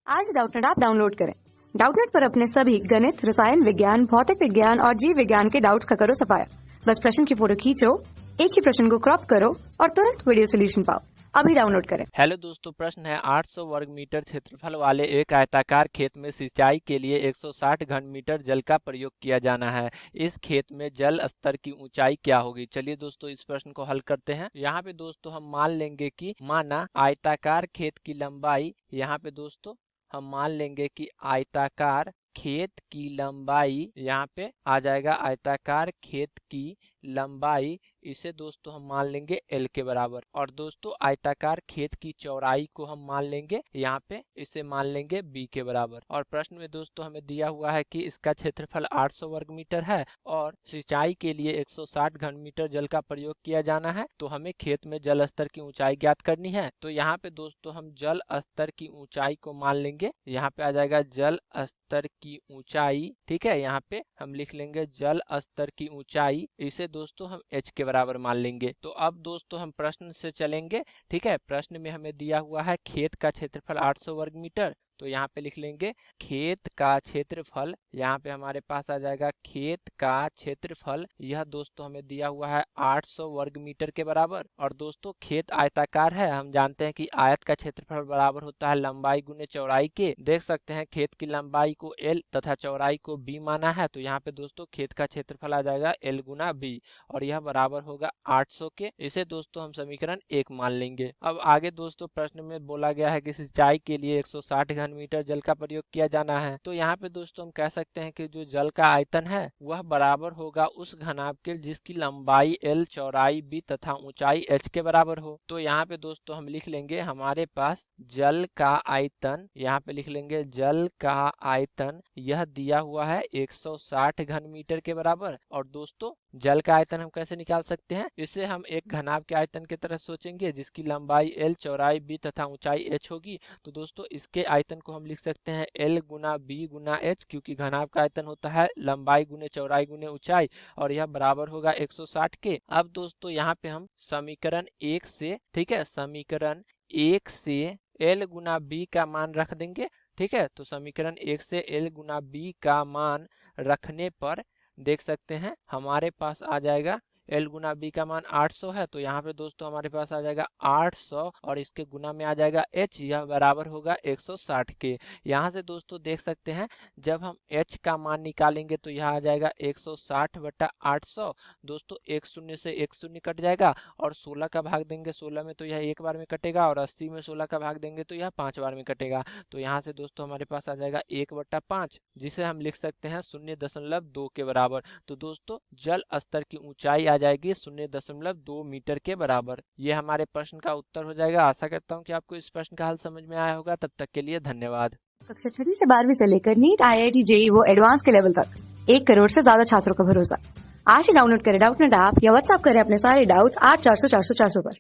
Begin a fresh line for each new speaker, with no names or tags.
आज Doubtnut app download करें। Doubtnut पर अपने सभी गणित, रसायन विज्ञान, भौतिक विज्ञान और जीव विज्ञान के डाउट्स का करो सफाया। बस प्रश्न की फोटो खींचो, एक ही प्रश्न को क्रॉप करो और तुरंत वीडियो सोल्यूशन पाओ। अभी डाउनलोड करें।
हेलो दोस्तों, प्रश्न है 800 वर्ग मीटर क्षेत्रफल वाले एक आयताकार खेत में सिंचाई के लिए 160 घन मीटर जल का प्रयोग किया जाना है। इस खेत में जल स्तर की ऊंचाई क्या होगी? चलिए दोस्तों, इस प्रश्न को हल करते हैं। यहाँ पे दोस्तों हम मान लेंगे कि माना आयताकार खेत की लंबाई, यहाँ पे दोस्तों हम मान लेंगे कि आयताकार खेत की लंबाई यहाँ पे आ जाएगा। आयताकार खेत की लंबाई, इसे दोस्तों हम मान लेंगे L के बराबर। और दोस्तों आयताकार खेत की चौड़ाई को हम मान लेंगे यहाँ पे, इसे मान लेंगे B के बराबर। और प्रश्न में दोस्तों हमें दिया हुआ है कि इसका क्षेत्रफल 800 वर्ग मीटर है और सिंचाई के लिए 160 घन मीटर जल का प्रयोग किया जाना है। तो हमें खेत में जल स्तर की ऊंचाई ज्ञात करनी है। तो यहाँ पे दोस्तों हम जल स्तर की ऊंचाई को मान लेंगे। यहाँ पे आ जाएगा जल स्तर की ऊंचाई। ठीक है, यहाँ पे हम लिख लेंगे जल स्तर की ऊंचाई, इसे दोस्तों हम H के बराबर मान लेंगे। तो अब दोस्तों हम प्रश्न से चलेंगे। ठीक है, प्रश्न में हमें दिया हुआ है खेत का क्षेत्रफल 800 वर्ग मीटर। तो यहाँ पे लिख लेंगे खेत का क्षेत्रफल। यहाँ पे हमारे पास आ जाएगा खेत का क्षेत्रफल, यह दोस्तों हमें दिया हुआ है 800 वर्ग मीटर के बराबर। और दोस्तों खेत आयताकार है, हम जानते हैं कि आयत का क्षेत्रफल बराबर होता है लंबाई गुने चौड़ाई के। देख सकते हैं खेत की लंबाई को L तथा चौड़ाई को B माना है। तो यहाँ पे दोस्तों खेत का क्षेत्रफल आ जाएगा L गुना B और यह बराबर होगा 800 के। इसे दोस्तों हम समीकरण 1 मान लेंगे। अब आगे दोस्तों प्रश्न में बोला गया है कि सिंचाई के लिए 160 घन मीटर जल का प्रयोग किया जाना है। तो यहाँ पे दोस्तों हम कह सकते हैं कि जो जल का आयतन है वह बराबर होगा उस घनाभ के जिसकी लंबाई L, चौड़ाई B तथा ऊंचाई H के बराबर हो। तो यहाँ पे दोस्तों हम लिख लेंगे हमारे पास जल का आयतन, यहाँ पे लिख लेंगे जल का आयतन, यह दिया हुआ है 160 घन मीटर के बराबर। और दोस्तों जल का आयतन हम कैसे निकाल सकते हैं? इसे हम एक घनाभ के आयतन की तरह सोचेंगे जिसकी लंबाई L, चौड़ाई B तथा ऊंचाई H होगी। तो दोस्तों इसके आयतन को हम लिख सकते हैं L गुना B गुना H, क्योंकि घनाभ का आयतन होता है लंबाई गुने चौड़ाई गुने ऊंचाई और यह बराबर होगा 160 के। अब दोस्तों यहाँ पे हम समीकरण 1 से, ठीक है, समीकरण 1 से L गुना B का मान रख देंगे। ठीक है, तो समीकरण 1 से L गुना B का मान रखने पर देख सकते हैं हमारे पास आ जाएगा L गुना B का मान 800 है। तो यहाँ पे दोस्तों हमारे पास आ जाएगा 800 और इसके गुना में आ जाएगा H, यह बराबर होगा 160 के। यहाँ से दोस्तों देख सकते हैं जब हम H का मान निकालेंगे तो यह आ जाएगा 160 बटा 800। दोस्तों एक शून्य से एक शून्य कट जाएगा और 16 का भाग देंगे 16 में तो यह एक बार में कटेगा और 80 में 16 का भाग देंगे तो यह 5 बार में कटेगा। तो यहाँ से दोस्तों हमारे पास आ जाएगा 1/5, जिसे हम लिख सकते हैं 0.2 के बराबर। तो दोस्तों जल स्तर की ऊंचाई आ जाएगी 0.2 मीटर के बराबर। ये हमारे प्रश्न का उत्तर हो जाएगा। आशा करता हूँ कि आपको इस प्रश्न का हल समझ में आया होगा। तब तक के लिए धन्यवाद।
कक्षा 6 से 12वीं से लेकर नीट, IIT, JEE वो एडवांस के लेवल तक 1 करोड़ से ज्यादा छात्रों का भरोसा। आज ही डाउनलोड करें डाउटनेट ऐप या व्हाट्सएप करें अपने सारे डाउट्स 8400 400 400 पर।